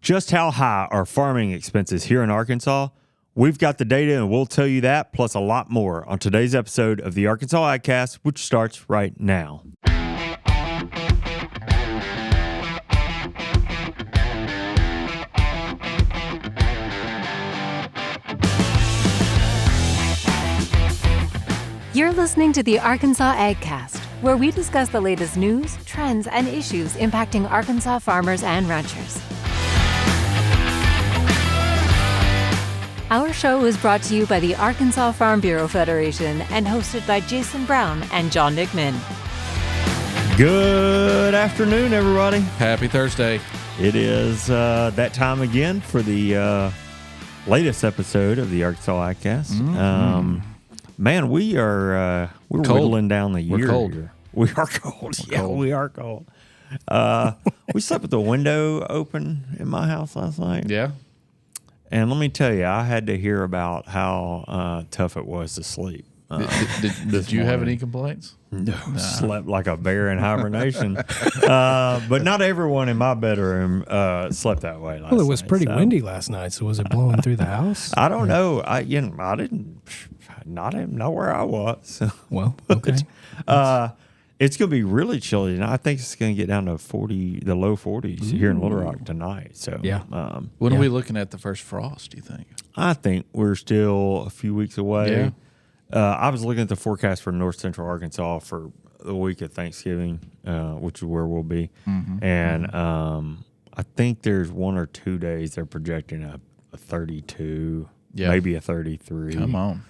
just how high are farming expenses here in Arkansas? We've got the data and we'll tell you that, plus a lot more on today's episode of the Arkansas AgCast, which starts right now. You're listening to the Arkansas AgCast, where we discuss the latest news, trends, and issues impacting Arkansas farmers and ranchers. Our show is brought to you by the Arkansas Farm Bureau Federation and hosted by Jason Brown and John Nickman. Good afternoon, everybody. Happy Thursday. It is that time again for the latest episode of the Arkansas AgCast. Mm-hmm. Man, we're whittling down the year. We're cold. Here. We are cold. We are cold. We slept with the window open in my house last night. Yeah. And let me tell you, I had to hear about how tough it was to sleep. Did you have any complaints? No, slept like a bear in hibernation. But not everyone in my bedroom slept that way last night. Well, it was pretty windy last night, so was it blowing through the house? I don't know. I didn't, not where I was. Well, okay. It's going to be really chilly, and I think it's going to get down to the low 40s here in Little Rock tonight. So yeah. When are we looking at the first frost, do you think? I think we're still a few weeks away. Yeah. I was looking at the forecast for North Central Arkansas for the week of Thanksgiving, which is where we'll be. Mm-hmm. And I think there's 1 or 2 days they're projecting a 32, maybe a 33. Come on.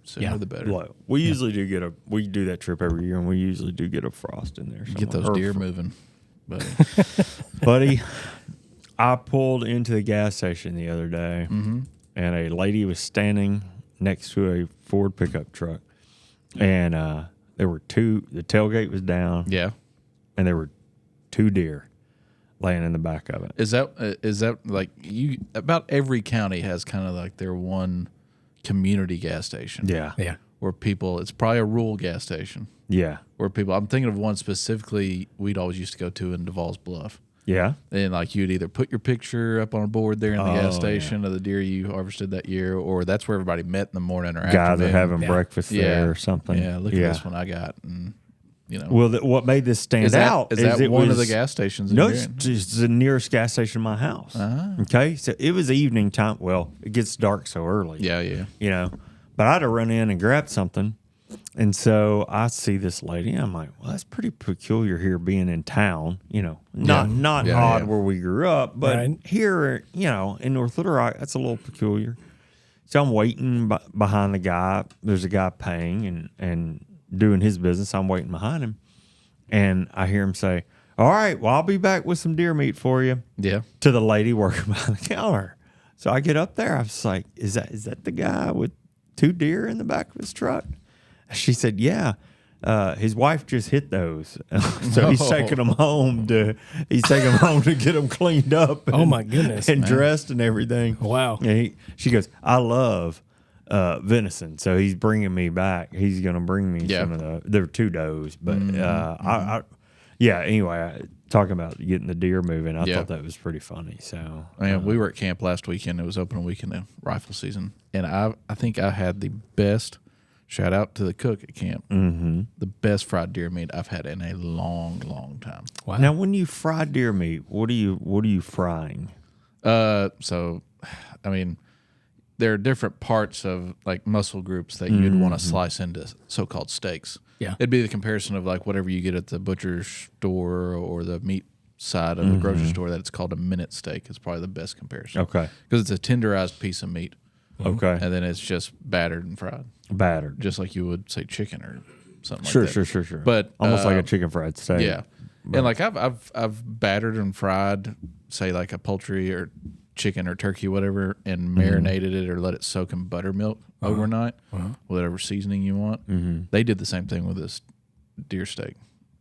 Sooner the better. Low. We usually we do that trip every year, and we usually do get a frost in there. Get those deer moving, buddy. Buddy, I pulled into the gas station the other day, and a lady was standing next to a Ford pickup truck, and there were the tailgate was down, and there were 2 deer laying in the back of it. Is that like about every county has kind of like their one community gas station? Yeah. Where people, it's probably a rural gas station. Yeah. Where people, I'm thinking of one specifically we'd always used to go to in Duval's Bluff. Yeah. And like you'd either put your picture up on a board there in the gas station of the deer you harvested that year, or that's where everybody met in the morning or guys afternoon. are having breakfast there or something. Yeah, look at this one I got. And, well, what made this stand out is that one of the gas stations? No, it's the nearest gas station in my house. Okay, so it was evening time. Well, it gets dark so early. Yeah. But I had to run in and grab something, and so I see this lady. And I'm like, well, that's pretty peculiar here, being in town. Not odd where we grew up, but here, in North Little Rock, that's a little peculiar. So I'm waiting behind the guy. There's a guy paying and doing his business. I'm waiting behind him, and I hear him say, "All right, well, I'll be back with some deer meat for you." Yeah. To the lady working behind the counter. So I get up there. I was like, "Is that the guy with 2 deer in the back of his truck?" She said, "Yeah. His wife just hit those, so he's taking them home to get them cleaned up. Oh my goodness, and dressed and everything." Wow. And she goes, "I love venison, so he's bringing me back. He's going to bring me some of there were 2 does, but anyway, talking about getting the deer moving, I thought that was pretty funny. So we were at camp last weekend. It was opening weekend of rifle season, and I think I had the best. Shout out to the cook at camp. Mm-hmm. The best fried deer meat I've had in a long, long time. Wow. Now, when you fry deer meat, what are you frying? So, I mean, there are different parts of like muscle groups that you'd want to slice into so-called steaks. Yeah. It'd be the comparison of like whatever you get at the butcher store or the meat side of the grocery store that it's called a minute steak. It's probably the best comparison. Okay. Because it's a tenderized piece of meat. Okay. And then it's just battered and fried. Battered. Just like you would say chicken or something like that. Sure. But almost like a chicken fried steak. Yeah. But. And like I've battered and fried, say like a poultry or chicken or turkey, whatever, and marinated it or let it soak in buttermilk overnight, whatever seasoning you want. They did the same thing with this deer steak.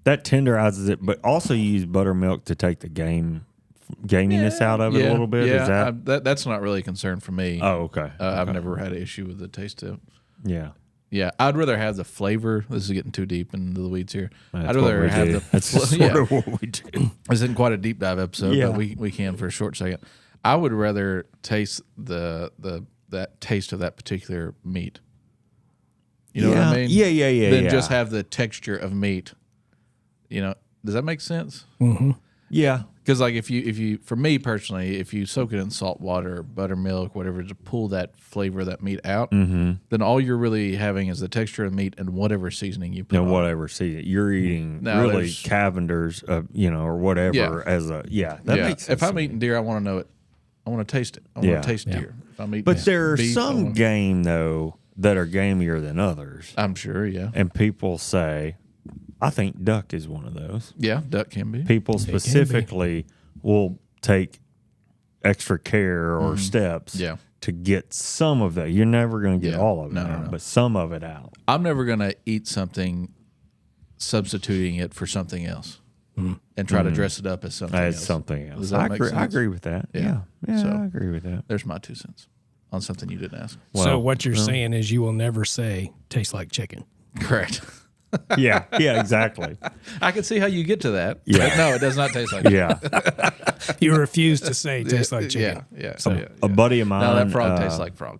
That tenderizes it, but also you use buttermilk to take the gaminess out of it a little bit. Yeah, Is that's not really a concern for me. Oh, okay. I've never had an issue with the taste of it. Yeah. Yeah, I'd rather have the flavor. This is getting too deep into the weeds here. That's I'd rather what we have do. the. That's sort of what we do. This isn't quite a deep dive episode, Yeah. but we can for a short second. I would rather taste that taste of that particular meat. You know what I mean? Yeah. Than just have the texture of meat. You know, does that make sense? Mm-hmm. Yeah. Because like if you for me personally, if you soak it in salt water, buttermilk, whatever, to pull that flavor of that meat out, then all you're really having is the texture of meat and whatever seasoning you put on. Whatever season you're eating, really Cavender's, or whatever. As a that makes sense. If I'm eating deer, I want to know it. I want to taste it. I want to taste deer. If I'm eating, but there are beef, some game though that are gamier than others. I'm sure, yeah. And people say, I think duck is one of those. Yeah, duck can be. People specifically will take extra care or steps to get some of that. You're never going to get all of it out, but some of it out. I'm never going to eat something substituting it for something else and try to dress it up as something else. As something else. Does that make sense? I agree with that. Yeah, So, I agree with that. There's my 2 cents on something you didn't ask. So what you're saying is you will never say tastes like chicken. Correct. Yeah, exactly. I can see how you get to that. Yeah. But no, it does not taste like Yeah. You refuse to say tastes like chicken. Yeah. A buddy of mine. Now that frog tastes like frog.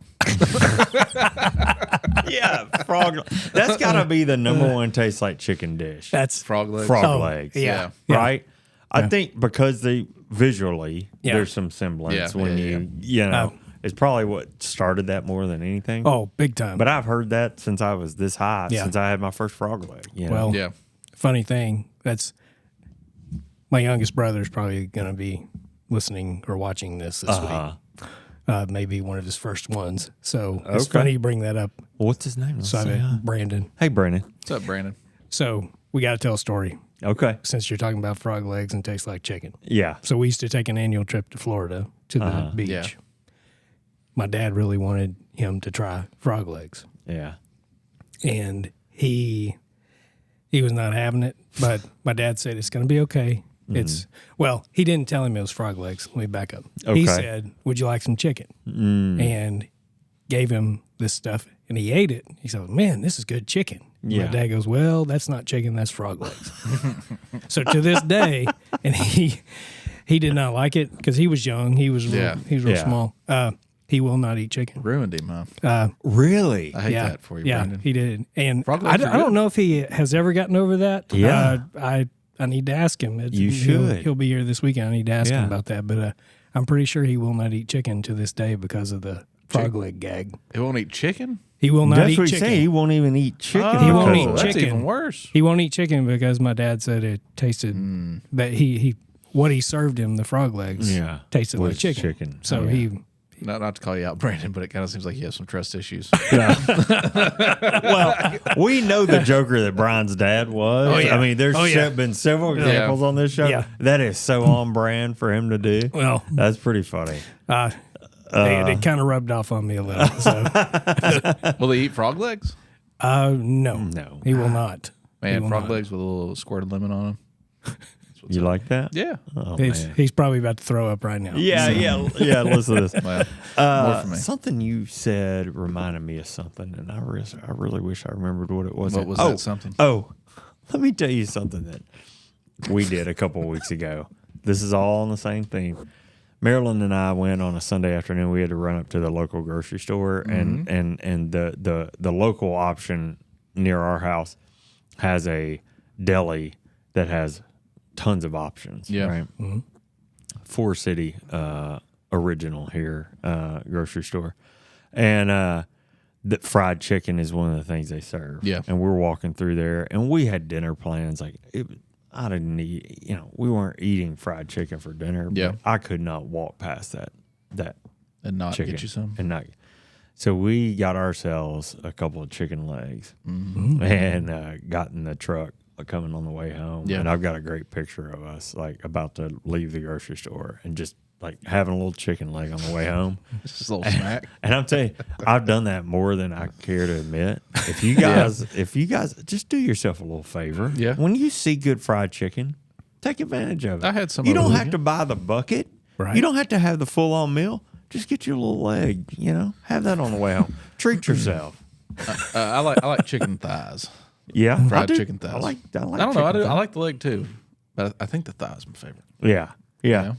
Yeah, frog. That's got to be the number one tastes like chicken dish. That's Frog legs. frog legs. yeah. Right? I think because they visually, there's some semblance Yeah, when yeah, you know, it's probably what started that more than anything. Oh, big time. But I've heard that since I was this high, Yeah. since I had my first frog leg. You know? Well, Yeah. funny thing, that's my youngest brother is probably going to be listening or watching this week. Maybe one of his first ones. So it's funny you bring that up. Well, what's his name? So Brandon. Hey, Brandon. What's up, Brandon? So we got to tell a story Okay. since you're talking about frog legs and tastes like chicken. Yeah. So we used to take an annual trip to Florida to the beach. Yeah. My dad really wanted him to try frog legs, Yeah. and he was not having it. But my dad said it's going to be okay. He didn't tell him it was frog legs. Let me back up. Okay. He said, "Would you like some chicken?" And gave him this stuff, and he ate it. He said, "Man, this is good chicken." Yeah. My dad goes, "Well, that's not chicken. That's frog legs." So to this day, and he did not like it because he was young. He was real Yeah. small. He will not eat chicken. Ruined him, huh? Really? I hate that for you, yeah, Brandon. he did. And Frog I legs are don't good. know if he has ever gotten over that. Yeah. I need to ask him. You should. He'll be here this weekend. I need to ask him about that. But I'm pretty sure he will not eat chicken to this day because of the frog leg gag. He won't eat chicken? He will not That's eat what he chicken. said. He won't even eat chicken. He won't because eat of that. That's chicken. even worse. He won't eat chicken because my dad said it tasted that he what he served him, the frog legs, tasted like Was chicken. So Not to call you out, Brandon, but it kind of seems like you have some trust issues. Well, we know the joker that Brian's dad was. Oh, yeah. I mean, there's been several examples on this show. Yeah. That is so on brand for him to do. well, That's pretty funny. it kind of rubbed off on me a little. So Will he eat frog legs? No. he will not. Man, will frog not. legs with a little squirt of lemon on them. You like that? Yeah. Oh, man. He's probably about to throw up right now. Yeah. Listen to this. Well, more for me. Something you said reminded me of something, and I really wish I remembered what it was. What was that something? Oh, let me tell you something that we did a couple of weeks ago. This is all on the same theme. Marilyn and I went on a Sunday afternoon. We had to run up to the local grocery store, and the local option near our house has a deli that has tons of options. Yeah. Right. Mm-hmm. 4 City original here grocery store, and the fried chicken is one of the things they serve. Yeah. And we're walking through there, and we had dinner plans. I didn't eat. We weren't eating fried chicken for dinner. Yeah. But I could not walk past that And not chicken get you some? and not. So we got ourselves a couple of chicken legs and got in the truck coming on the way home. Yeah. And I've got a great picture of us about to leave the grocery store and just having a little chicken leg on the way home. Just a little snack. And I'm telling you, I've done that more than I care to admit. If you guys just do yourself a little favor. Yeah. When you see good fried chicken, take advantage of it. I had some You of don't those. have to buy the bucket. Right. You don't have to have the full on meal. Just get you a little leg, have that on the way home. Treat yourself. I like chicken thighs. Yeah, fried chicken thighs. I like I don't know. I like the leg too, but I think the thigh is my favorite. Yeah. know?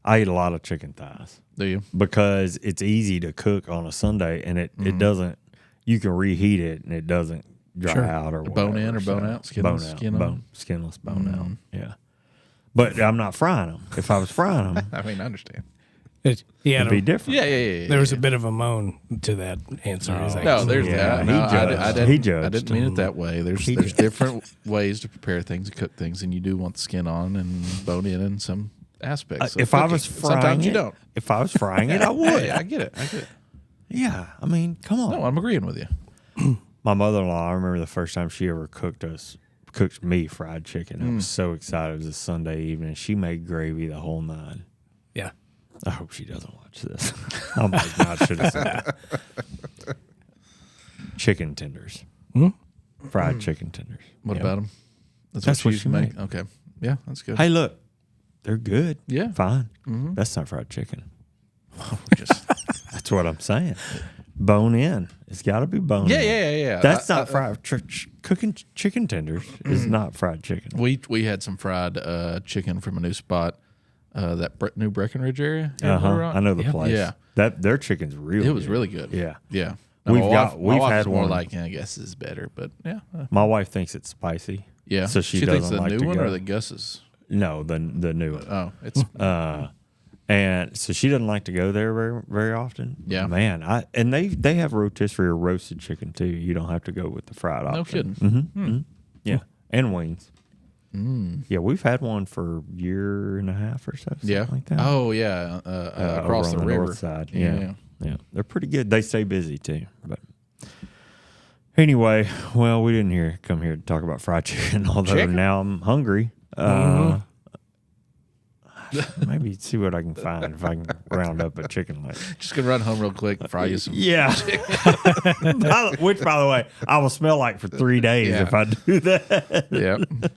I eat a lot of chicken thighs. Do you? Because it's easy to cook on a Sunday, and it doesn't. You can reheat it, and it doesn't dry out or whatever. Bone in or bone out? Skinless, Skinless bone out. Yeah. But I'm not frying them. If I was frying them, I mean, I understand. it'd be different. Yeah. There was a bit of a moan to that answer. No, there's that. No, He judged. I didn't mean it that way. There's different ways to prepare things and cook things, and you do want the skin on and bone in some aspects. If I was frying sometimes it, you don't. If I was frying it, I would. Hey, I get it. Yeah, I mean, come on. No, I'm agreeing with you. My mother-in-law, I remember the first time she ever cooked me fried chicken. I was so excited. It was a Sunday evening. She made gravy the whole night. Yeah. I hope she doesn't watch this. I might not should have said that. Chicken tenders. Fried chicken tenders. What about them? That's what she made. Okay. Yeah, that's good. Hey, look. They're good. Yeah. Fine. That's not fried chicken. Just, That's what I'm saying. Bone in. It's got to be bone in. yeah. That's not fried. Cooking chicken tenders is not fried chicken. We had some fried chicken from a new spot, that new Breckenridge area. I know the place. Yeah. Their chicken's really It was good. really good. Yeah. Yeah. We've my wife had is more one. like, I guess this is better, but yeah. My wife thinks it's spicy. Yeah. So she thinks doesn't the like new to one go. or the Gus's? No, the new one. Oh, it's And so she doesn't like to go there very, very often. Yeah. Man, and they have rotisserie or roasted chicken too. You don't have to go with the fried option. no kidding. Yeah. And wings. Yeah, we've had one for a year and a half or so. Something like that. Oh yeah. Across over the on river. north side. Yeah. They're pretty good. They stay busy too. But anyway, well, we didn't come here to talk about fried chicken, although now I'm hungry. Maybe see what I can find if I can round up a chicken leg. Just gonna run home real quick, fry you some. Yeah. Which, by the way, I will smell like for 3 days if I do that. Yep.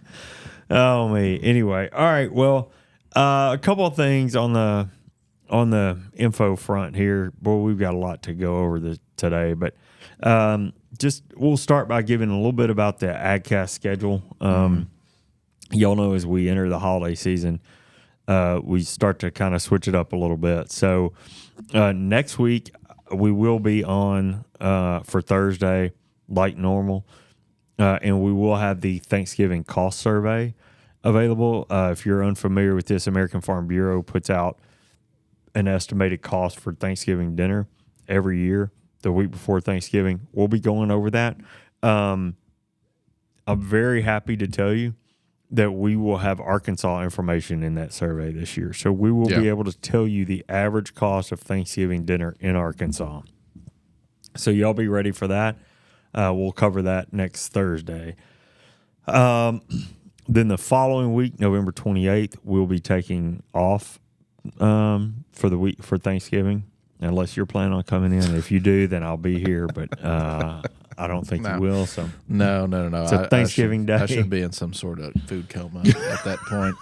Oh me. Anyway, all right. Well, a couple of things on the info front here. Boy, we've got a lot to go over today, but just we'll start by giving a little bit about the AgCast schedule. Y'all know as we enter the holiday season, we start to kind of switch it up a little bit. So next week we will be on for Thursday like normal, and we will have the Thanksgiving cost survey available. If you're unfamiliar with this, American Farm Bureau puts out an estimated cost for Thanksgiving dinner every year. The week before Thanksgiving, we'll be going over that. I'm very happy to tell you that we will have Arkansas information in that survey this year. So we will be able to tell you the average cost of Thanksgiving dinner in Arkansas. So y'all be ready for that. We'll cover that next Thursday. Then the following week, November 28th, we'll be taking off for the week for Thanksgiving, unless you're planning on coming in. If you do, then I'll be here, but I don't think you will. So No. So Thanksgiving Day. I should be in some sort of food coma at that point.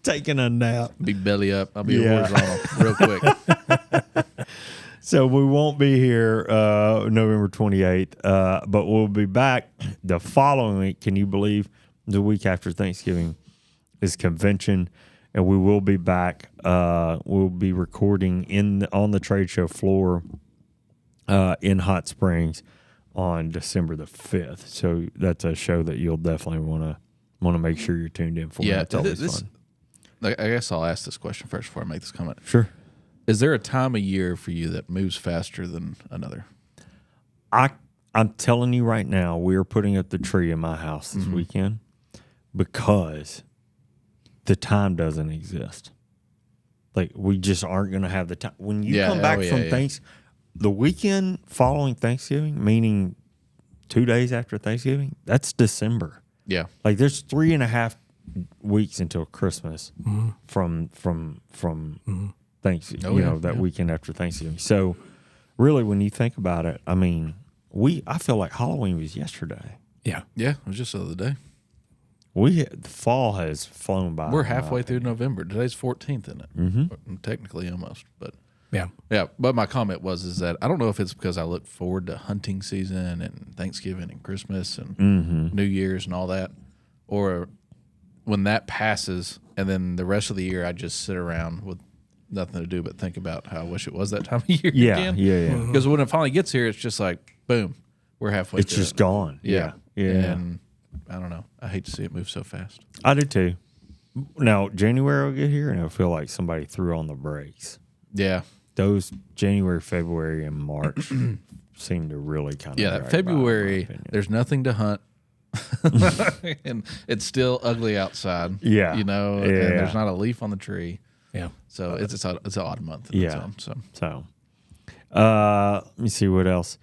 Taking a nap. Be belly up. I'll be horizontal real quick. So we won't be here November 28th, but we'll be back the following week. Can you believe the week after Thanksgiving is convention? And we will be back. We'll be recording on the trade show floor in Hot Springs on December the 5th. So that's a show that you'll definitely want to make sure you're tuned in for. Yeah, it's always fun. I guess I'll ask this question first before I make this comment. Sure. Is there a time of year for you that moves faster than another? I'm telling you right now, we're putting up the tree in my house this weekend because the time doesn't exist. Like, we just aren't going to have the time. When you come back from the weekend following Thanksgiving, meaning 2 days after Thanksgiving, that's December. Yeah. Like, there's 3.5 weeks until Christmas from Thanksgiving, that weekend after Thanksgiving. So, really, when you think about it, I mean, I feel like Halloween was yesterday. Yeah. Yeah, it was just the other day. The fall has flown by. We're halfway through November. Today's 14th, isn't it? Mm-hmm. Technically, almost, but Yeah. Yeah. But my comment is that I don't know if it's because I look forward to hunting season and Thanksgiving and Christmas and New Year's and all that, or when that passes and then the rest of the year I just sit around with nothing to do but think about how I wish it was that time of year again. Yeah. Because when it finally gets here, it's just like, boom, we're halfway It's just gone. Yeah. And I don't know. I hate to see it move so fast. I do too. Now, January will get here and it'll feel like somebody threw on the brakes. Yeah. Those January, February, and March seem to really kind of that February, there's nothing to hunt. And it's still ugly outside. Yeah. And there's not a leaf on the tree. Yeah. So it's an odd month. Yeah. So let me see what else.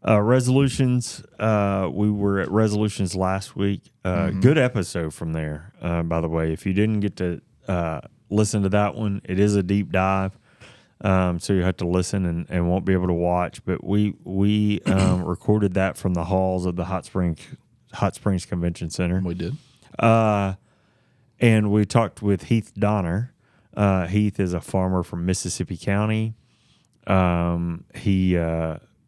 Resolutions. We were at resolutions last week. Good episode from there. By the way, if you didn't get to listen to that one, it is a deep dive. So you have to listen and won't be able to watch. But we recorded that from the halls of the Hot Springs Convention Center. We did. And we talked with Heath Donner. Heath is a farmer from Mississippi County. He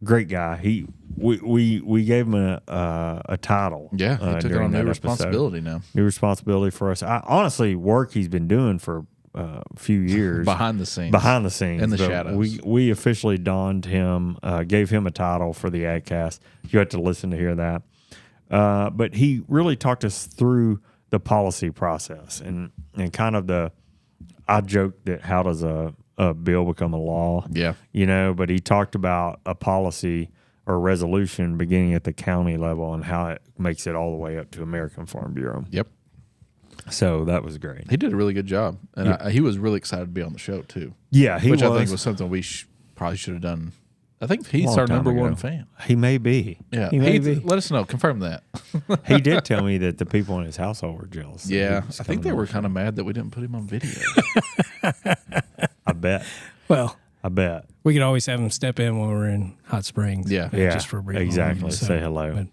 great guy. We gave him a title. Yeah, he took on new responsibility now. New responsibility for us. Honestly, work he's been doing for a few years behind the scenes, in the shadows. We officially donned him, gave him a title for the AgCast. You had to listen to hear that. But he really talked us through the policy process and kind of I joked that how does a bill become a law? Yeah. But he talked about a policy or resolution beginning at the county level and how it makes it all the way up to American Farm Bureau. Yep. So that was great. He did a really good job. And he was really excited to be on the show, too. Yeah, Which I think was something we probably should have done. I think Heath's our number one fan. He may be. Yeah. Heath, let us know. Confirm that. He did tell me that the people in his household were jealous. Yeah. I think they were kind of mad that we didn't put him on video. I bet. Well, I bet. We could always have him step in when we're in Hot Springs. Yeah. Just for a brief exactly. moment, Say hello.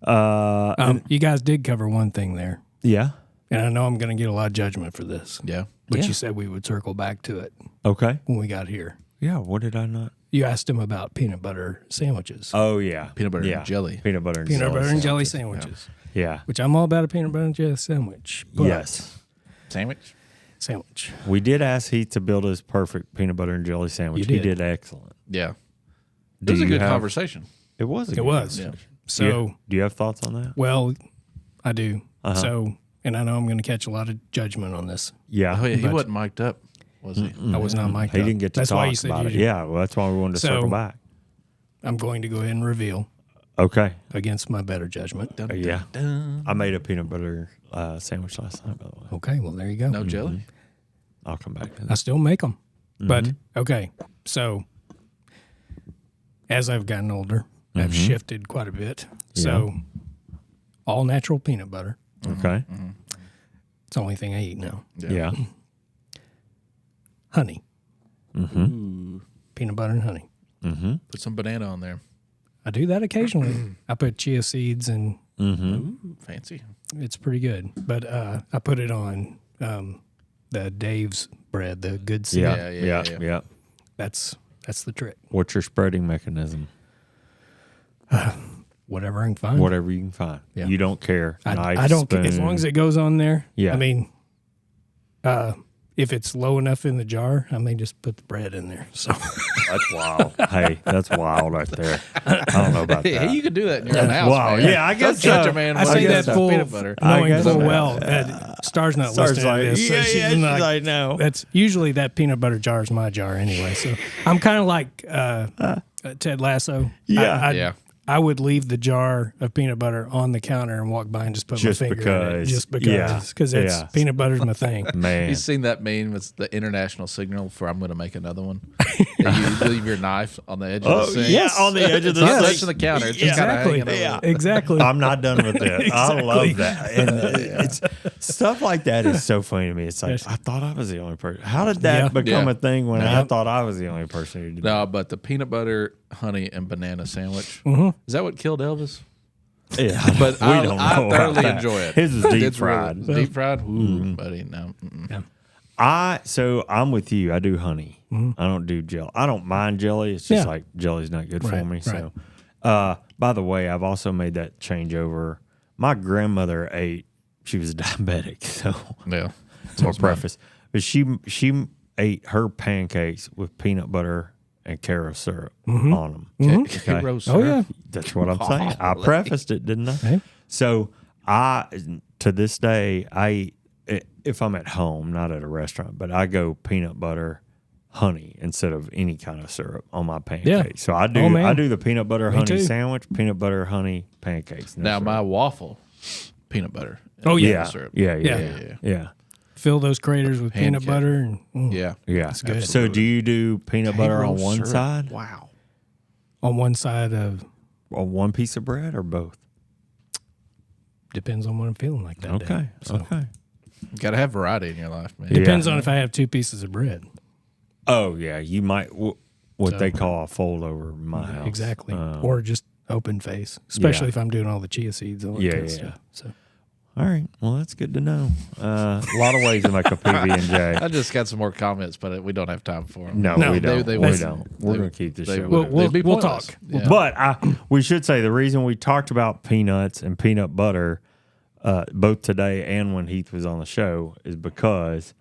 But, you guys did cover one thing there. Yeah. And I know I'm going to get a lot of judgment for this. Yeah. But you said we would circle back to it. Okay. When we got here. Yeah. What did I not? You asked him about peanut butter sandwiches. Oh, yeah. Peanut butter and jelly. Peanut butter and jelly sandwiches. Yeah. Which I'm all about a peanut butter and jelly sandwich. Yes. Sandwich. We did ask Heath to build his perfect peanut butter and jelly sandwich. He did excellent. Yeah. It was a good conversation. It was. It was. Yeah. So, do you have thoughts on that? Well, I do. So, and I know I'm going to catch a lot of judgment on this. Yeah. Oh, yeah. He wasn't mic'd up, was he? I was not mic'd up. He didn't get to that's talk why you said about it. You Yeah. Well, that's why we wanted to circle back. I'm going to go ahead and reveal. Okay. Against my better judgment. Yeah. I made a peanut butter sandwich last night, by the way. Okay. Well, there you go. No jelly? I'll come back to that. I still make them. But, okay. So, as I've gotten older, I've shifted quite a bit. So, all natural peanut butter. Okay. It's the only thing I eat now. Yeah. Honey. Peanut butter and honey. Put some banana on there. I do that occasionally. I put chia seeds and Ooh, fancy. It's pretty good. But I put it on the Dave's bread, the good seed. Yeah. That's the trick. What's your spreading mechanism? Whatever I can find. Whatever you can find. Yeah. You don't care. I don't care. As long as it goes on there. Yeah. I mean, if it's low enough in the jar, I may just put the bread in there. So that's wild. Hey, that's wild right there. I don't know about that. Hey, you could do that in your own house. Wow. Man. Yeah, I guess so. Judge a man. I say that full peanut butter. knowing full well that Star's not listening to this. So she's like, no. That's usually that peanut butter jar is my jar anyway. So I'm kind of like Ted Lasso. Yeah. I would leave the jar of peanut butter on the counter and walk by and just put my finger in it. Just because. Because peanut butter's my thing. Man. You've seen that meme? It's the international signal for I'm going to make another one. You leave your knife on the edge of the sink. Yeah, on the edge of the sink. It's not sink. touching the counter. It's just kind of hanging over. Exactly. I'm not done with that. I love that. And it's stuff like that is so funny to me. It's like, I thought I was the only person. How did that become a thing when I thought I was the only person who did that? No, but the peanut butter, honey, and banana sandwich. Is that what killed Elvis? Yeah, but I thoroughly enjoy it. His is deep fried. Deep fried? Ooh, buddy, no. So I'm with you. I do honey. I don't do jelly. I don't mind jelly. It's just like jelly's not good for me. So, by the way, I've also made that changeover. My grandmother she was diabetic, so Yeah. more preface. But she ate her pancakes with peanut butter and Caro syrup on them. Caro Oh, yeah. That's what I'm saying. I prefaced it, didn't I? Hey. So to this day, if I'm at home, not at a restaurant, but I go peanut butter, honey instead of any kind of syrup on my pancakes. Yeah. So I do the peanut butter honey sandwich, peanut butter honey pancakes. Now my waffle, peanut butter. Oh yeah, syrup. Yeah. Fill those craters with peanut butter. And, yeah. That's good. So do you do peanut butter on one side? Wow. On one side of on one piece of bread or both? Depends on what I'm feeling like that day. Okay. You got to have variety in your life, man. Depends on if I have 2 pieces of bread. Oh, yeah. You might, what they call a fold over in my house. Exactly. Or just open face, especially if I'm doing all the chia seeds. All that kind of stuff. So. All right. Well, that's good to know. A lot of ways to make a PB&J. I just got some more comments, but we don't have time for them. No, we don't. We don't. We're going to keep this show. We'll talk. Yeah. But we should say the reason we talked about peanuts and peanut butter both today and when Heath was on the show is because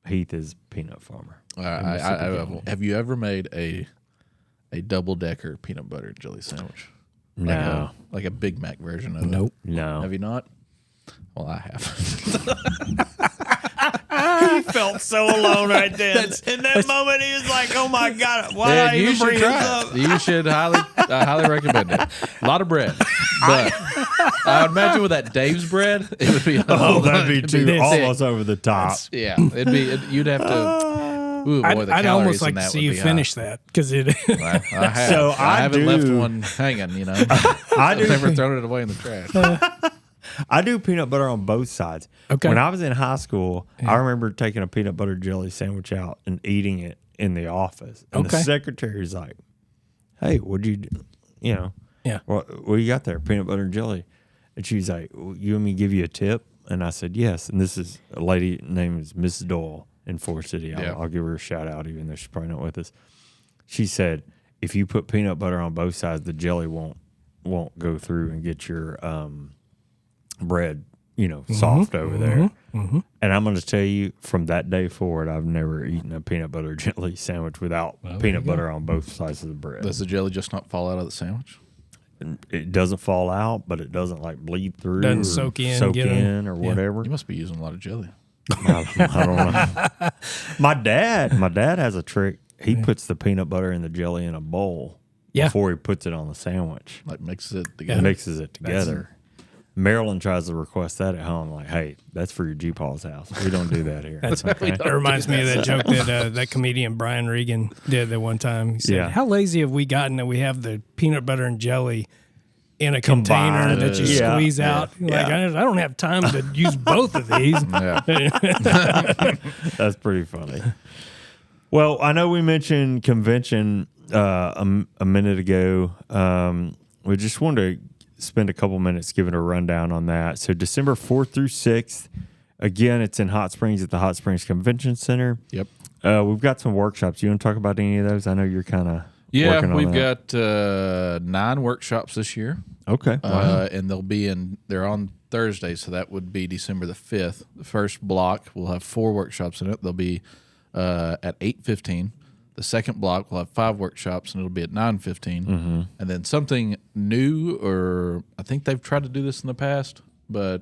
Heath is a peanut farmer. Have you ever made a double-decker peanut butter and jelly sandwich? No. Like a Big Mac version of it? Nope. No. Have you not? Well, I have. He felt so alone right then. In that moment, he was like, "Oh my God, why did I even bring this up?" You should highly recommend it. A lot bread, but I would imagine with that Dave's bread, it would be that'd be almost over the top. You'd have to. Ooh, boy, I'd almost like to see you finish that because it. I have. So I haven't left one hanging. I've never thrown it away in the trash. I do peanut butter on both sides. Okay. When I was in high school, I remember taking a peanut butter jelly sandwich out and eating it in the office. And the secretary's like, "Hey, what'd you do? What you got there? Peanut butter and jelly?" And she's like, "You want me to give you a tip?" And I said, "Yes." And this is a lady named Mrs. Doyle in Forest City. I'll give her a shout out, even though she's probably not with us. She said, "If you put peanut butter on both sides, the jelly won't go through and get your bread, soft over there." Mm-hmm. And I'm going to tell you, from that day forward, I've never eaten a peanut butter jelly sandwich without peanut butter on both sides of the bread. Does the jelly just not fall out of the sandwich? It doesn't fall out, but it doesn't like bleed through. Doesn't soak in or whatever. You must be using a lot of jelly. I don't know. My dad has a trick. He puts the peanut butter and the jelly in a bowl before he puts it on the sandwich. Like mixes it together. Mixes it together. Marilyn tries to request that at home. Like, hey, that's for your G-Paul's house. We don't do that here. That reminds me of that joke that comedian Brian Regan did that one time. He said, "How lazy have we gotten that we have the peanut butter and jelly in a container that you squeeze out?" I don't have time to use both of these. That's pretty funny. Well, I know we mentioned convention a minute ago. We just wanted to spend a couple minutes giving a rundown on that. So December 4th through 6th, again, it's in Hot Springs at the Hot Springs Convention Center. Yep. We've got some workshops. You want to talk about any of those? I know you're kind of working on we've got 9 workshops this year. Okay. And they're on Thursday, so that would be December the 5th. The first block will have 4 workshops in it. They'll be at 8:15. The second block will have 5 workshops, and it'll be at 9:15. Mm-hmm. And then something new, or I think they've tried to do this in the past, but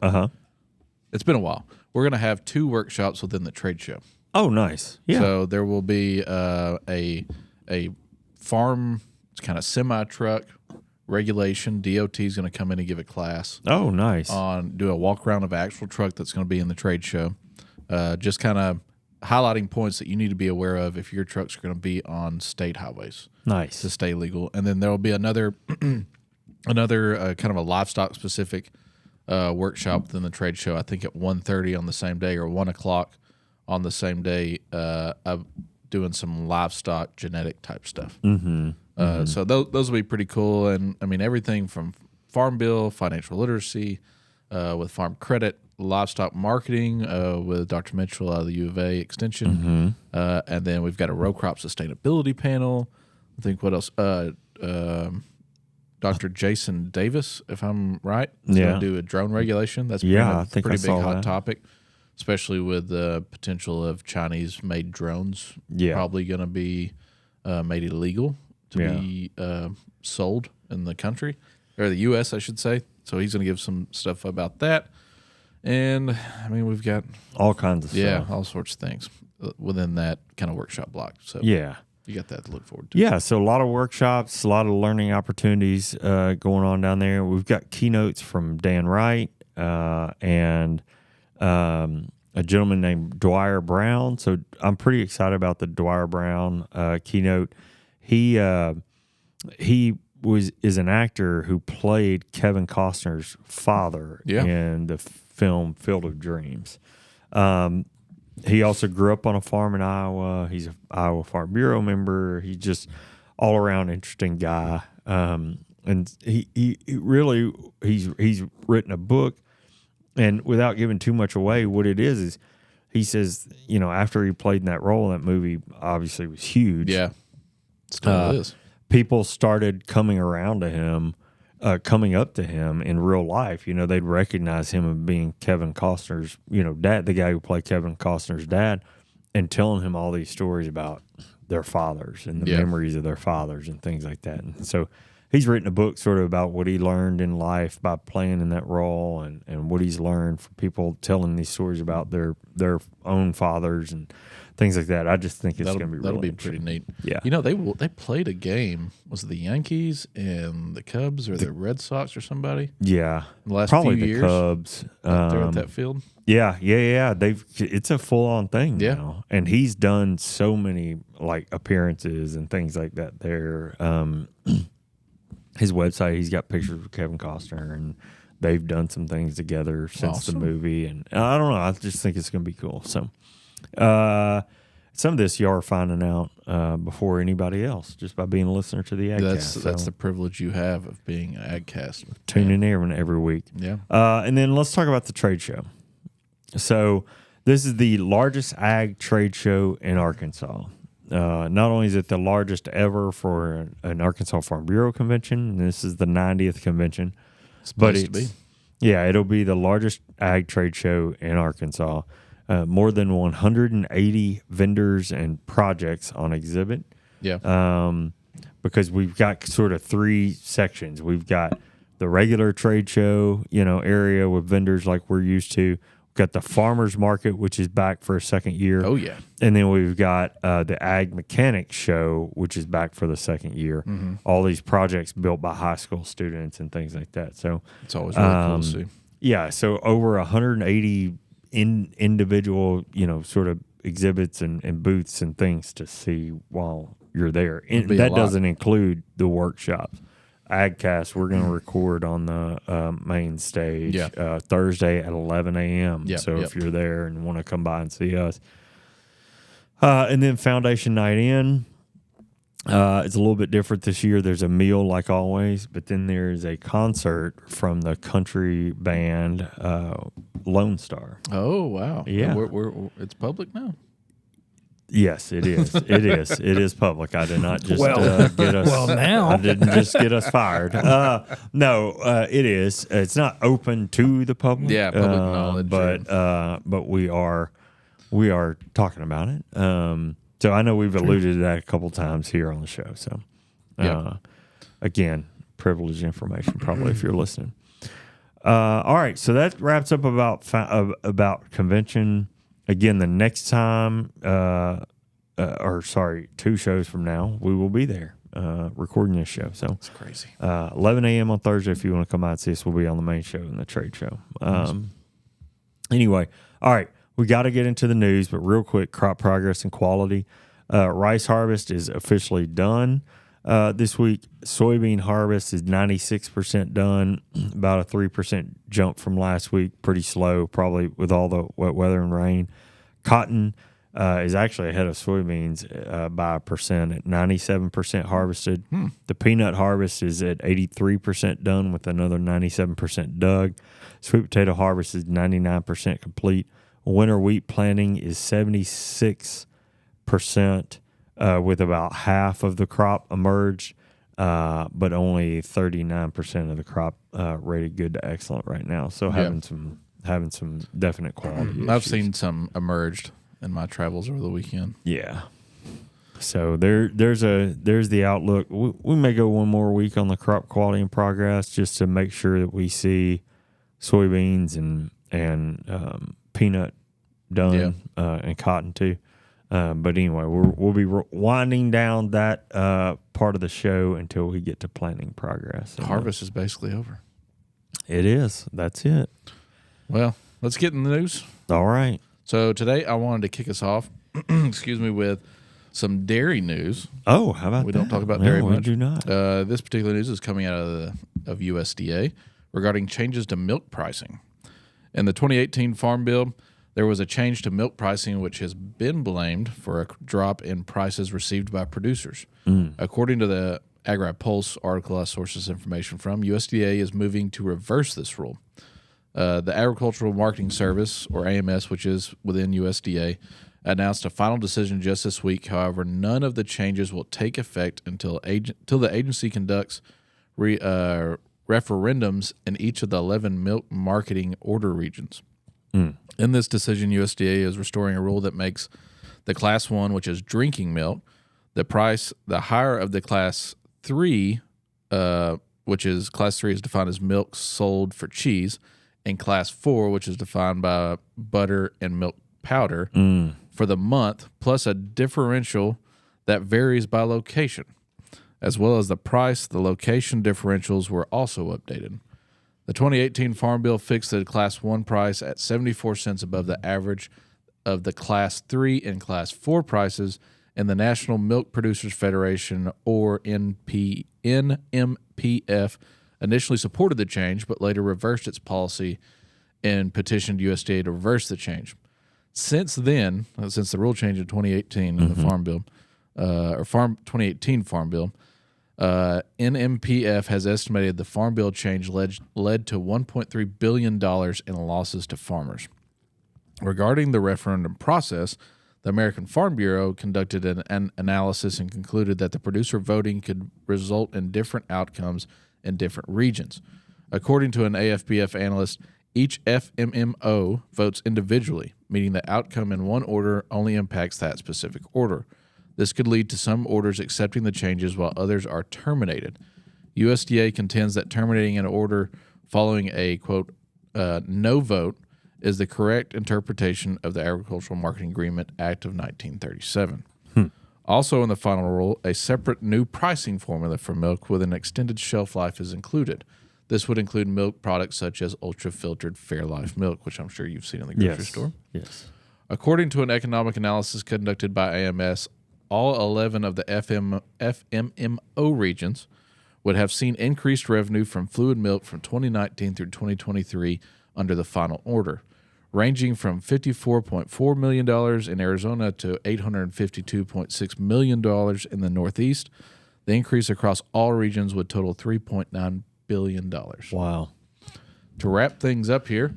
it's been a while. We're going to have 2 workshops within the trade show. Oh, nice. Yeah. So there will be a farm, it's kind of semi-truck regulation. DOT is going to come in and give a class. Oh, nice. Do a walk-around of actual truck that's going to be in the trade show. Just kind of highlighting points that you need to be aware of if your trucks are going to be on state highways. Nice. To stay legal. And then there will be another kind of a livestock specific workshop within the trade show, I think at 1:30 on the same day or 1 o'clock on the same day, of doing some livestock genetic type stuff. Mm-hmm. So those will be pretty cool. And I mean, everything from farm bill, financial literacy, with farm credit, livestock marketing with Dr. Mitchell out of the U of A Extension. And then we've got a row crop sustainability panel. I think what else? Dr. Jason Davis, if I'm right, is going to do a drone regulation. That's I think pretty big hot that. topic, especially with the potential of Chinese-made drones probably going to be made illegal to be sold in the country, or the U.S., I should say. So he's going to give some stuff about that. And, I mean, we've got all kinds of stuff. Yeah, all sorts of things within that kind of workshop block. So you got that to look forward to. Yeah, so a lot of workshops, a lot of learning opportunities going on down there. We've got keynotes from Dan Wright and a gentleman named Dwyer Brown. So I'm pretty excited about the Dwyer Brown keynote. He is an actor who played Kevin Costner's father in the film Field of Dreams. He also grew up on a farm in Iowa. He's an Iowa Farm Bureau member. He's just all around interesting guy. And he really he's written a book. And without giving too much away, what it is he says, you know, after he played in that role in that movie, obviously was huge. Yeah, still is. People started coming up to him in real life. You know, they'd recognize him as being Kevin Costner's, you know, dad, the guy who played Kevin Costner's dad, and telling him all these stories about their fathers and the memories of their fathers and things like that. And so he's written a book sort of about what he learned in life by playing in that role and what he's learned from people telling these stories about their own fathers and things like that. I just think it's going to be that'll really be pretty neat. Yeah, you know, they played a game. Was it the Yankees and the Cubs or the Red Sox or somebody? Yeah, in the last probably few the years, Cubs. They're at that field. Yeah. It's a full on thing now, and he's done so many like appearances and things like that there. His website, he's got pictures of Kevin Costner, and they've done some things together since the movie. And I don't know, I just think it's going to be cool. So. Some of this you are finding out before anybody else just by being a listener to the AgCast. That's the privilege you have of being an AgCast. Tuning in every week. Yeah. And then let's talk about the trade show. So this is the largest ag trade show in Arkansas. Not only is it the largest ever for an Arkansas Farm Bureau convention, and this is the 90th convention, it'll be the largest ag trade show in Arkansas. More than 180 vendors and projects on exhibit. Yeah. Because we've got sort of three sections. We've got the regular trade show, area with vendors like we're used to. We've got the farmers market, which is back for a second year. Oh, yeah. And then we've got the ag mechanics show, which is back for the second year. Mm-hmm. All these projects built by high school students and things like that. So it's always really cool to see. Yeah. So over 180 individual, sort of exhibits and booths and things to see while you're there. And that doesn't include the workshops. AgCast, we're going to record on the main stage Thursday at 11 a.m. If you're there and want to come by and see us. And then Foundation Night In. It's a little bit different this year. There's a meal like always, but then there's a concert from the country band Lone Star. Oh, wow. Yeah. It's public now? Yes, it is. It is public. I did not just get us. Well, now. I didn't just get us fired. No, it is. It's not open to the public. Yeah, public knowledge. But we are talking about it. So I know we've alluded to that a couple times here on the show. So, again, privileged information probably if you're listening. All right, so that wraps up about convention. Again, the next time, 2 shows from now, we will be there recording this show. So it's crazy. 11 a.m. on Thursday. If you want to come out and see us, we'll be on the main show and the trade show. Anyway, all right. We got to get into the news, but real quick, crop progress and quality. Rice harvest is officially done this week. Soybean harvest is 96% done, about a 3% jump from last week. Pretty slow, probably with all the wet weather and rain. Cotton is actually ahead of soybeans by 1% at 97% harvested. The peanut harvest is at 83% done with another 97% dug. Sweet potato harvest is 99% complete. Winter wheat planting is 76% with about half of the crop emerged, but only 39% of the crop rated good to excellent right now. So having some definite quality I've issues. seen some emerged in my travels over the weekend. Yeah. So there's the outlook. We may go one more week on the crop quality and progress just to make sure that we see soybeans and peanut done and cotton too. But anyway, we'll be winding down that part of the show until we get to planting progress. Harvest is basically over. It is. That's it. Well, let's get in the news. All right. So today I wanted to kick us off, with some dairy news. Oh, how about that? We don't talk about dairy much. We do not. This particular news is coming out of USDA regarding changes to milk pricing. In the 2018 Farm Bill, there was a change to milk pricing, which has been blamed for a drop in prices received by producers. According to the AgriPulse article I sourced this information from, USDA is moving to reverse this rule. The Agricultural Marketing Service, or AMS, which is within USDA, announced a final decision just this week. However, none of the changes will take effect until the agency conducts referendums in each of the 11 milk marketing order regions. In this decision, USDA is restoring a rule that makes the Class 1, which is drinking milk, the price the higher of the Class 3, which is Class 3 is defined as milk sold for cheese, and Class 4, which is defined by butter and milk powder, for the month, plus a differential that varies by location, as well as the price. The location differentials were also updated. The 2018 Farm Bill fixed the Class 1 price at 74 cents above the average of the Class 3 and Class 4 prices, and the National Milk Producers Federation, or NMPF, initially supported the change, but later reversed its policy and petitioned USDA to reverse the change. Since then, since the rule change in 2018 in the Farm Bill, 2018 Farm Bill, NMPF has estimated the Farm Bill change led to $1.3 billion in losses to farmers. Regarding the referendum process, the American Farm Bureau conducted an analysis and concluded that the producer voting could result in different outcomes in different regions. According to an AFBF analyst, each FMMO votes individually, meaning the outcome in one order only impacts that specific order. This could lead to some orders accepting the changes while others are terminated. USDA contends that terminating an order following a, quote, no vote is the correct interpretation of the Agricultural Marketing Agreement Act of 1937. Also in the final rule, a separate new pricing formula for milk with an extended shelf life is included. This would include milk products such as ultra-filtered Fairlife milk, which I'm sure you've seen in the grocery store. Yes. According to an economic analysis conducted by AMS, all 11 of the FMMO regions would have seen increased revenue from fluid milk from 2019 through 2023 under the final order, ranging from $54.4 million in Arizona to $852.6 million in the Northeast. The increase across all regions would total $3.9 billion. Wow. To wrap things up here,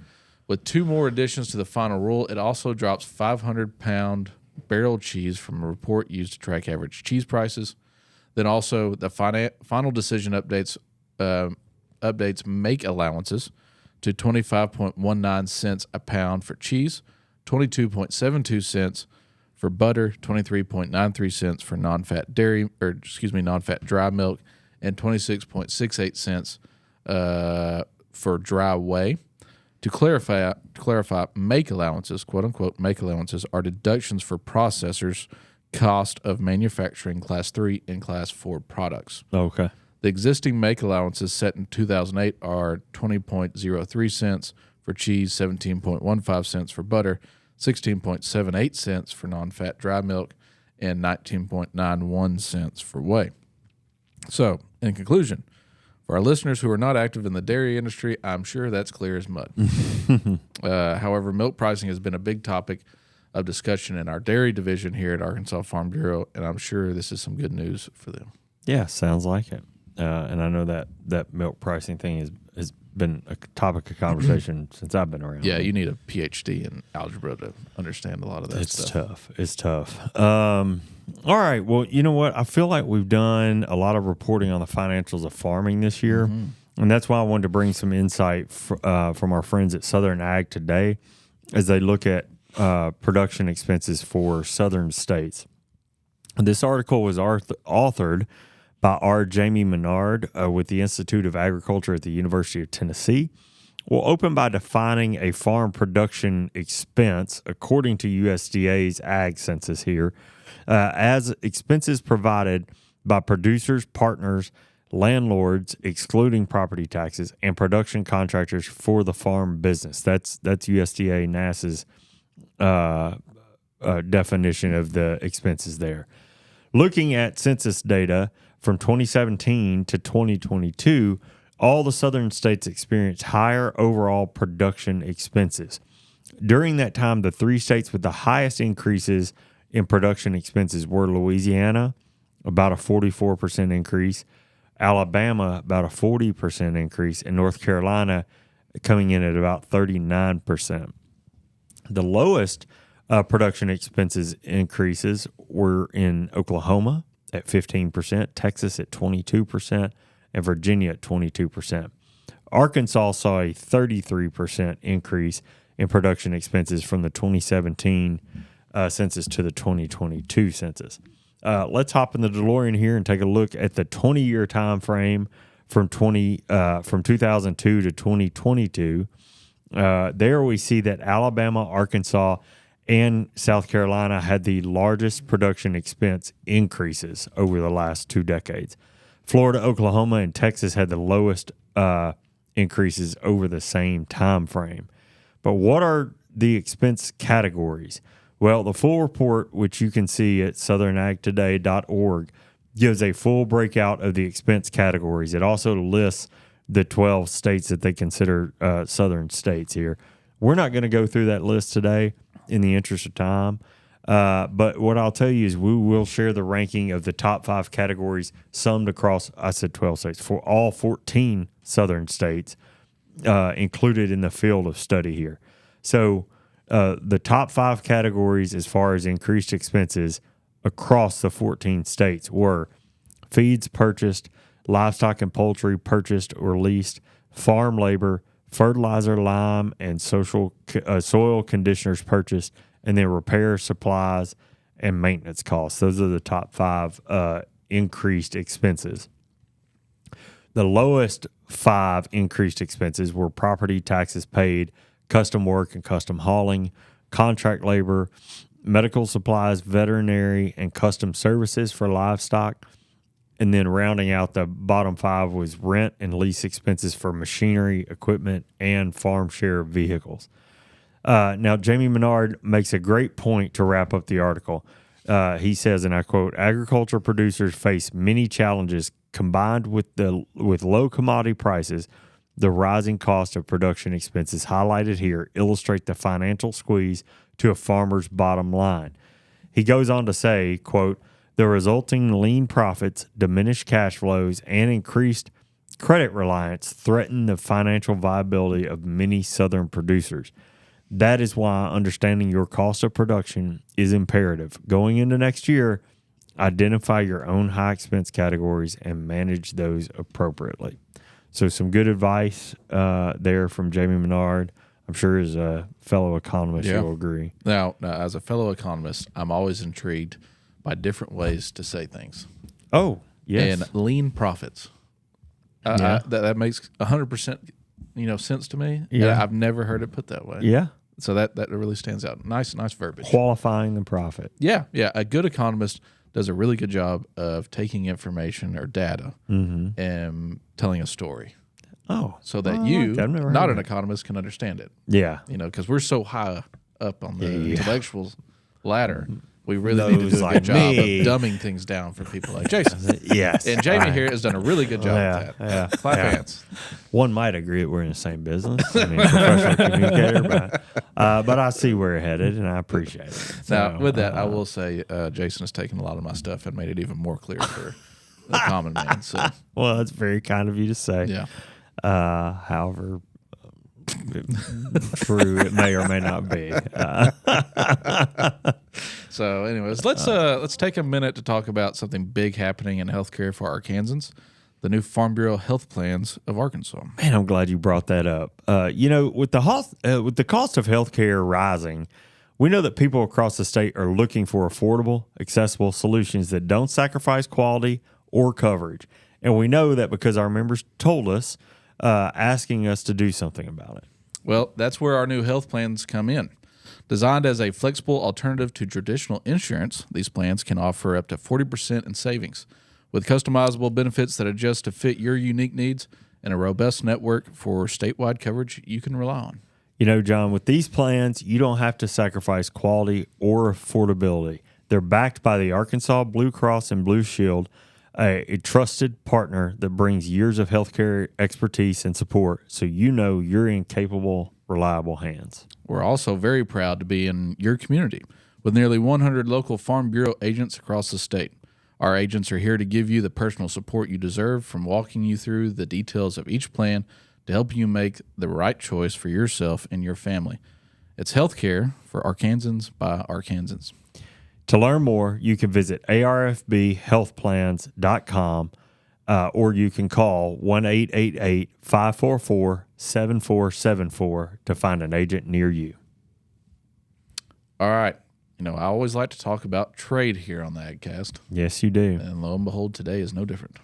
with two more additions to the final rule, it also drops 500-pound barrel cheese from a report used to track average cheese prices. Then also the final decision updates make allowances to 25.19 cents a pound for cheese, 22.72 cents for butter, 23.93 cents for non-fat dry milk, and 26.68 cents for dry whey. To clarify, make allowances, quote unquote, make allowances are deductions for processors' cost of manufacturing Class 3 and Class 4 products. Okay. The existing make allowances set in 2008 are 20.03 cents for cheese, 17.15 cents for butter, 16.78 cents for non-fat dry milk, and 19.91 cents for whey. So, in conclusion, for our listeners who are not active in the dairy industry, I'm sure that's clear as mud. However, milk pricing has been a big topic of discussion in our dairy division here at Arkansas Farm Bureau, and I'm sure this is some good news for them. Yeah, sounds like it. And I know that milk pricing thing has been a topic of conversation since I've been around. Yeah, you need a PhD in algebra to understand a lot of that stuff. It's tough. All right. Well, you know what? I feel like we've done a lot of reporting on the financials of farming this year. Mm-hmm. And that's why I wanted to bring some insight from our friends at Southern Ag today as they look at production expenses for southern states. This article was authored by R. Jamie Menard with the Institute of Agriculture at the University of Tennessee. We'll open by defining a farm production expense according to USDA's ag census here as expenses provided by producers, partners, landlords, excluding property taxes, and production contractors for the farm business. That's USDA NASA's definition of the expenses there. Looking at census data from 2017 to 2022, all the southern states experienced higher overall production expenses. During that time, the 3 states with the highest increases in production expenses were Louisiana, about a 44% increase, Alabama, about a 40% increase, and North Carolina coming in at about 39%. The lowest production expenses increases were in Oklahoma at 15%, Texas at 22%, and Virginia at 22%. Arkansas saw a 33% increase in production expenses from the 2017 census to the 2022 census. Let's hop in the DeLorean here and take a look at the 20-year time frame from 2002 to 2022. There we see that Alabama, Arkansas, and South Carolina had the largest production expense increases over the last 2 decades. Florida, Oklahoma, and Texas had the lowest increases over the same time frame. But what are the expense categories? Well, the full report, which you can see at southernagtoday.org, gives a full breakout of the expense categories. It also lists the 12 states that they consider southern states here. We're not going to go through that list today in the interest of time. But what I'll tell you is we will share the ranking of the top 5 categories summed across, I said 12 states, for all 14 southern states included in the field of study here. So the top 5 categories as far as increased expenses across the 14 states were feeds purchased, livestock and poultry purchased or leased, farm labor, fertilizer, lime, and soil conditioners purchased, and then repair, supplies, and maintenance costs. Those are the top 5 increased expenses. The lowest 5 increased expenses were property taxes paid, custom work and custom hauling, contract labor, medical supplies, veterinary, and custom services for livestock. And then rounding out the bottom 5 was rent and lease expenses for machinery, equipment, and farm share vehicles. Now, Jamie Menard makes a great point to wrap up the article. He says, and I quote, "Agriculture producers face many challenges combined with low commodity prices. The rising cost of production expenses highlighted here illustrate the financial squeeze to a farmer's bottom line." He goes on to say, quote, "The resulting lean profits, diminished cash flows, and increased credit reliance threaten the financial viability of many southern producers. That is why understanding your cost of production is imperative. Going into next year, identify your own high expense categories and manage those appropriately." So some good advice there from Jamie Menard. I'm sure as a fellow economist, you'll agree. Now, as a fellow economist, I'm always intrigued by different ways to say things. Oh, yes. And lean profits. That makes 100% sense to me. Yeah. I've never heard it put that way. Yeah. So that really stands out. Nice verbiage. Qualifying the profit. Yeah. A good economist does a really good job of taking information or data and telling a story. Oh. So that you, not an economist, can understand it. Yeah. Because we're so high up on the intellectual ladder We really need to do a good job of dumbing things down for people like Jason. Yes. And Jamie here has done a really good job with that. Yeah. Clap hands. One might agree that we're in the same business. I mean, professional communicator, but I see where you're headed, and I appreciate it. So, now, with that, I will say Jason has taken a lot of my stuff and made it even more clear for the common man. So, well, that's very kind of you to say. Yeah. However true it may or may not be. So, anyways, let's take a minute to talk about something big happening in healthcare for Arkansans: the new Farm Bureau health plans of Arkansas. Man, I'm glad you brought that up. With the cost of healthcare rising, we know that people across the state are looking for affordable, accessible solutions that don't sacrifice quality or coverage. And we know that because our members told us, asking us to do something about it. Well, that's where our new health plans come in. Designed as a flexible alternative to traditional insurance, these plans can offer up to 40% in savings, with customizable benefits that adjust to fit your unique needs and a robust network for statewide coverage you can rely on. You know, John, with these plans, you don't have to sacrifice quality or affordability. They're backed by the Arkansas Blue Cross and Blue Shield, a trusted partner that brings years of healthcare expertise and support, so you know you're in capable, reliable hands. We're also very proud to be in your community with nearly 100 local Farm Bureau agents across the state. Our agents are here to give you the personal support you deserve, from walking you through the details of each plan to help you make the right choice for yourself and your family. It's healthcare for Arkansans by Arkansans. To learn more, you can visit arfbhealthplans.com or you can call 1-888-544-7474 to find an agent near you. All right. You know, I always like to talk about trade here on the AgCast. Yes, you do. And lo and behold, today is no different.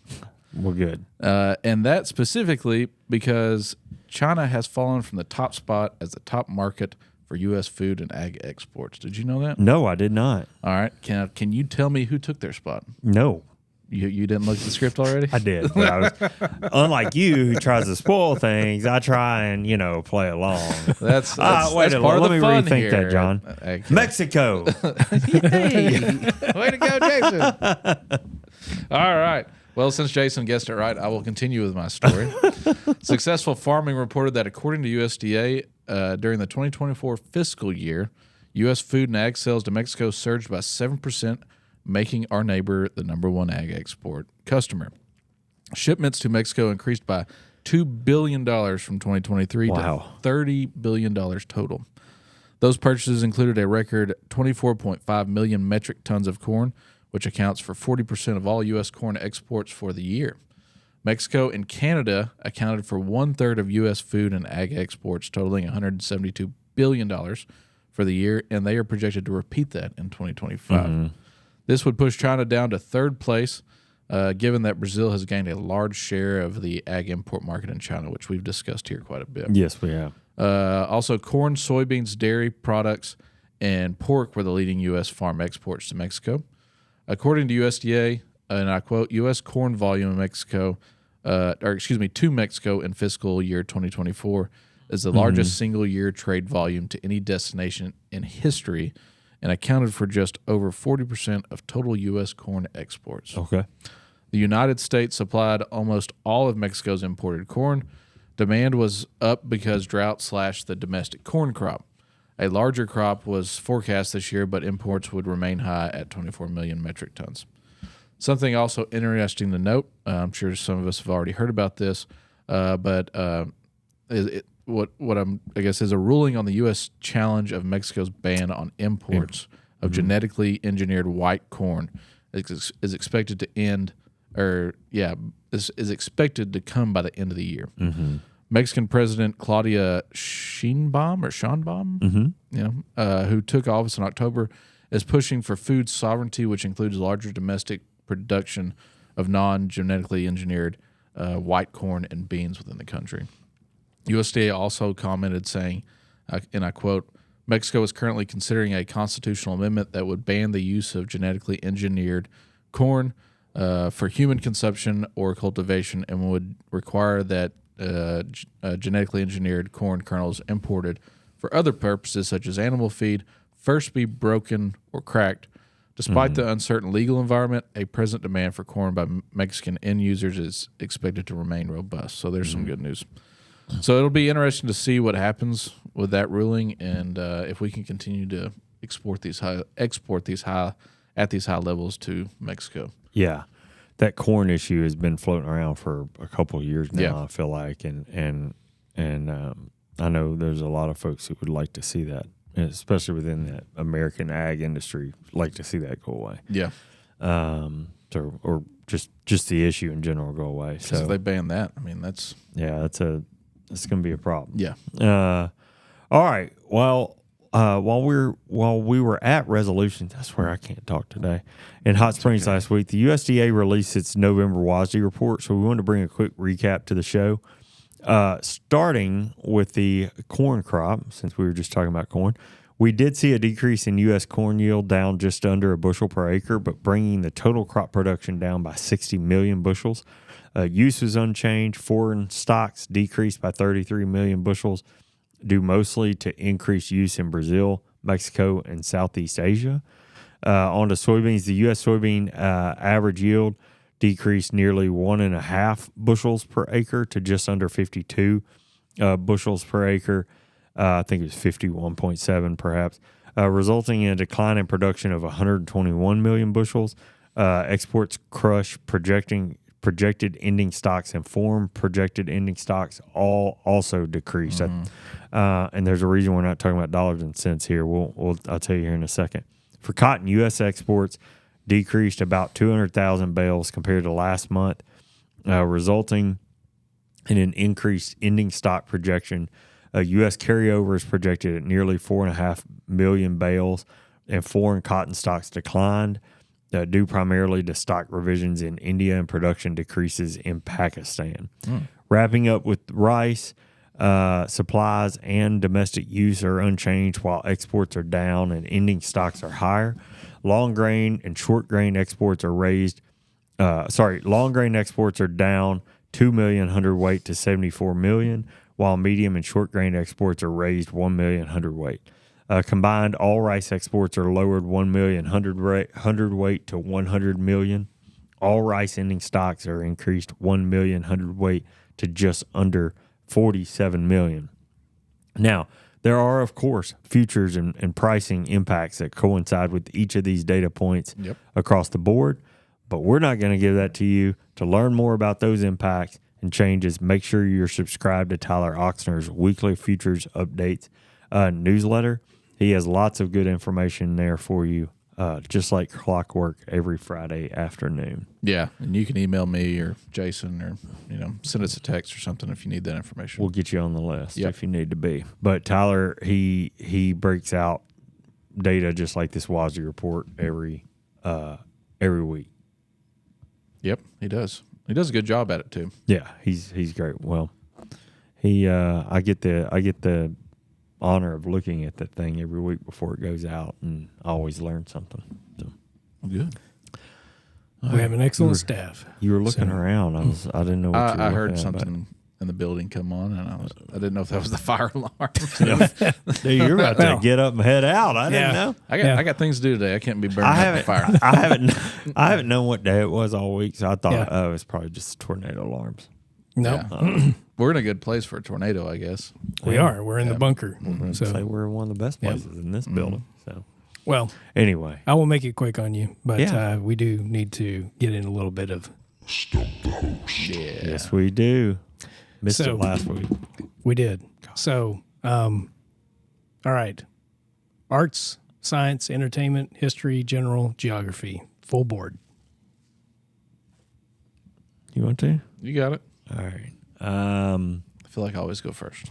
We're good. And that specifically because China has fallen from the top spot as the top market for U.S. food and ag exports. Did you know that? No, I did not. All right. Can you tell me who took their spot? No. You didn't look at the script already? I did. But I was, unlike you, who tries to spoil things, I try and, play along. That's wait that's a part minute. Let of me the fun rethink here. that, John. Mexico. Yay. Way to go, Jason. All right. Well, since Jason guessed it right, I will continue with my story. Successful Farming reported that according to USDA, during the 2024 fiscal year, U.S. food and ag sales to Mexico surged by 7%, making our neighbor the number one ag export customer. Shipments to Mexico increased by $2 billion from 2023 to $30 billion total. Those purchases included a record 24.5 million metric tons of corn, which accounts for 40% of all U.S. corn exports for the year. Mexico and Canada accounted for one-third of U.S. food and ag exports, totaling $172 billion for the year, and they are projected to repeat that in 2025. Mm-hmm. This would push China down to third place, given that Brazil has gained a large share of the ag import market in China, which we've discussed here quite a bit. Yes, we have. Also, corn, soybeans, dairy products, and pork were the leading U.S. farm exports to Mexico. According to USDA, and I quote, U.S. corn volume in Mexico, to Mexico in fiscal year 2024 is the largest single-year trade volume to any destination in history, and accounted for just over 40% of total U.S. corn exports. Okay. The United States supplied almost all of Mexico's imported corn. Demand was up because drought slashed the domestic corn crop. A larger crop was forecast this year, but imports would remain high at 24 million metric tons. Something also interesting to note, I'm sure some of us have already heard about this, but what I guess is a ruling on the U.S. challenge of Mexico's ban on imports of genetically engineered white corn is expected to is expected to come by the end of the year. Mm-hmm. Mexican President Claudia Sheinbaum, who took office in October, is pushing for food sovereignty, which includes larger domestic production of non-genetically engineered white corn and beans within the country. USDA also commented saying, and I quote, Mexico is currently considering a constitutional amendment that would ban the use of genetically engineered corn for human consumption or cultivation, and would require that genetically engineered corn kernels imported for other purposes, such as animal feed, first be broken or cracked Despite the uncertain legal environment, a present demand for corn by Mexican end users is expected to remain robust. So there's some good news. So it'll be interesting to see what happens with that ruling, and if we can continue to export these high levels to Mexico. Yeah, that corn issue has been floating around for a couple of years now. Yeah. I feel like, and I know there's a lot of folks who would like to see that, especially within the American ag industry, like to see that go away. Yeah. Or just the issue in general go away. So if they ban that, I mean, that's it's going to be a problem. Yeah. All right. Well, while we were at resolutions, that's where I can't talk today. In Hot Springs last week, the USDA released its November WASDE report, so we wanted to bring a quick recap to the show. Starting with the corn crop, since we were just talking about corn, we did see a decrease in U.S. corn yield down just under a bushel per acre, but bringing the total crop production down by 60 million bushels. Use was unchanged. Foreign stocks decreased by 33 million bushels, due mostly to increased use in Brazil, Mexico, and Southeast Asia. On to soybeans, the U.S. soybean average yield decreased nearly 1.5 bushels per acre to just under 52 bushels per acre. I think it was 51.7 perhaps, resulting in a decline in production of 121 million bushels. Exports crush projected ending stocks and foreign projected ending stocks all also decreased. And there's a reason we're not talking about dollars and cents here. I'll tell you here in a second. For cotton, U.S. exports decreased about 200,000 bales compared to last month, resulting in an increased ending stock projection. U.S. carryover is projected at nearly 4.5 million bales, and foreign cotton stocks declined, due primarily to stock revisions in India and production decreases in Pakistan. Wrapping up with rice, supplies and domestic use are unchanged while exports are down and ending stocks are higher. Long grain and short grain exports are long grain exports are down 2 million hundredweight to 74 million, while medium and short grain exports are raised 1 million hundredweight. Combined, all rice exports are lowered 1 million hundredweight to 100 million. All rice ending stocks are increased 1 million hundredweight to just under 47 million. Now, there are, of course, futures and pricing impacts that coincide with each of these data points across the board, but we're not going to give that to you. To learn more about those impacts and changes, make sure you're subscribed to Tyler Oxner's weekly futures updates newsletter. He has lots of good information there for you, just like clockwork every Friday afternoon. Yeah, and you can email me or Jason or send us a text or something if you need that information. We'll get you on the list if you need to be. But Tyler, he breaks out data just like this WASDE report every week. Yep, he does. He does a good job at it too. Yeah, he's great. Well, I get the honor of looking at that thing every week before it goes out, and I always learn something. So good. We have an excellent staff. You were looking around. I didn't know what you were I heard looking something in the building come on, and I didn't know if that was the fire alarm. Dude, you're about to get up and head out. I didn't know. I got things to do today. I can't be burning up the fire. I haven't known what day it was all week, so I thought, it was probably just tornado alarms. No, we're in a good place for a tornado, I guess. We are. We're in the bunker. So we're in one of the best places in this building. So, well, anyway, I will make it quick on you, but we do need to get in a little bit of Stump the Host. Yeah. Yes, we do. Missed it last week. We did. So, all right. Arts, science, entertainment, history, general, geography, full board. You want to? You got it. All right. I feel like I always go first.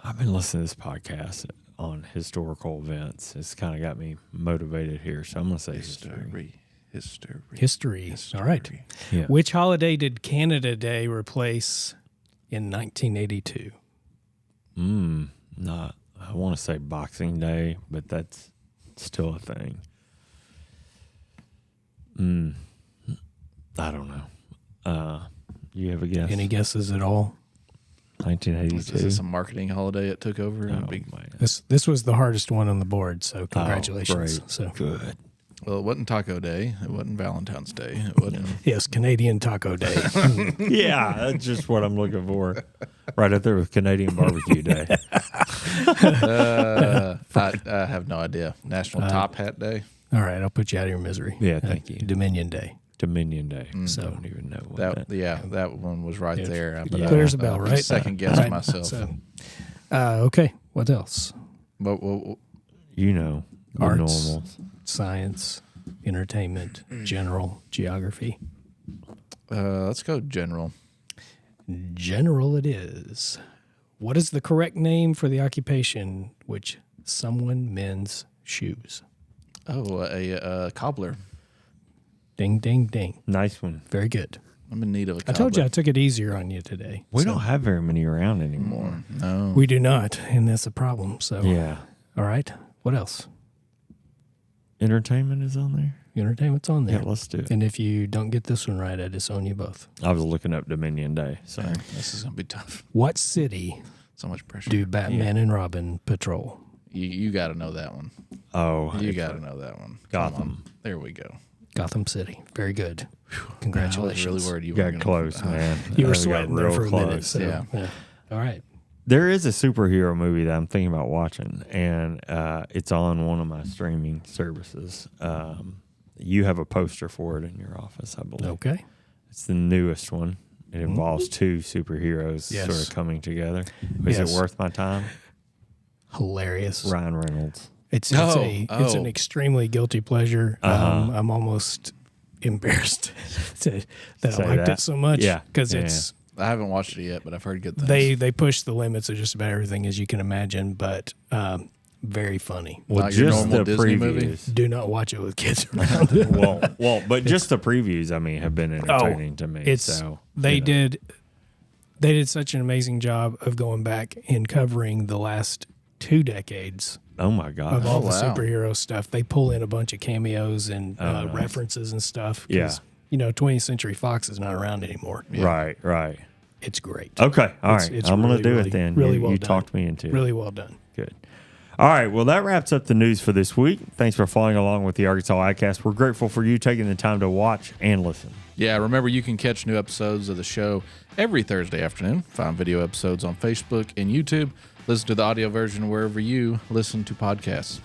I've been listening to this podcast on historical events. It's kind of got me motivated here, so I'm going to say History. All right. Yeah. Which holiday did Canada Day replace in 1982? I want to say Boxing Day, but that's still a thing. I don't know. You have a guess? Any guesses at all? 1982. Is this a marketing holiday it took over? Oh, man. This was the hardest one on the board, so congratulations. Great. Good. Well, it wasn't Taco Day. It wasn't Valentine's Day. It wasn't. Yes, Canadian Taco Day. Yeah, that's just what I'm looking for. Right up there with Canadian Barbecue Day. I have no idea. National Top Hat Day. All right, I'll put you out of your misery. Yeah, thank you. Dominion Day. Dominion Day. So- I don't even know what That one was right there. Yeah. Clears a bell, right? Second guess Right. myself. So, okay, what else? But you know, the Arts. normals. Science, entertainment, general, geography. let's go general. General it is. What is the correct name for the occupation which someone mends shoes? Oh, a cobbler. Ding, ding, ding. Nice one. Very good. I'm in need of a cobbler. I told you I took it easier on you today. We don't have very many around anymore. No. We do not, and that's a problem. So, Yeah. all right. What else? Entertainment is on there? Entertainment's on there. Yeah, let's do it. And if you don't get this one right, I disown you both. I was looking up Dominion Day. So Dang, this is gonna be tough. What city So much pressure. do Batman and Robin patrol? You got to know that one. You got to know that one. Come Gotham. on. There we go. Gotham City. Very good. I was Congratulations. really worried you got were gonna, close, man. You were We got sweating there real for a close. minute. So, Yeah. All right. There is a superhero movie that I'm thinking about watching, and it's on one of my streaming services. You have a poster for it in your office, I believe. Okay. It's the newest one. It involves two superheroes Yes. sort of coming together. Is Yes. it worth my time? Hilarious. Ryan Reynolds. It's Oh, an extremely guilty pleasure. I'm almost embarrassed that I Say liked that. it so much. Yeah. Because Yeah. it's I haven't watched it yet, but I've heard good things. they push the limits of just about everything as you can imagine, but very funny. Well, Not your just normal the Disney previews. movie? Do not watch it with kids around. But just the previews, I mean, have been entertaining to me. They did such an amazing job of going back and covering the last 2 decades Oh my God. of all the wow. superhero stuff. They pull in a bunch of cameos and references and stuff. 'Cause, Yeah. 20th Century Fox is not around anymore. Right. It's great. Okay. All It's- right. it's I'm going really, to do really, it then. really you well you done. talked me into it. Really well done. Good. All right. Well, that wraps up the news for this week. Thanks for following along with the Arkansas AgCast. We're grateful for you taking the time to watch and listen. Yeah, remember you can catch new episodes of the show every Thursday afternoon. Find video episodes on Facebook and YouTube. Listen to the audio version wherever you listen to podcasts.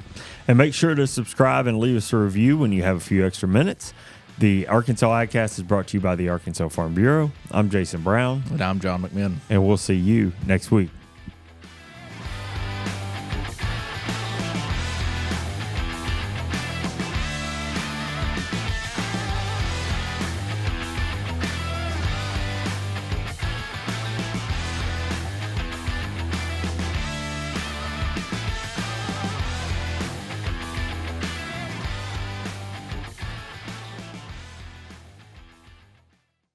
And make sure to subscribe and leave us a review when you have a few extra minutes. The Arkansas AgCast is brought to you by the Arkansas Farm Bureau. I'm Jason Brown, And I'm John McMinn. and we'll see you next week.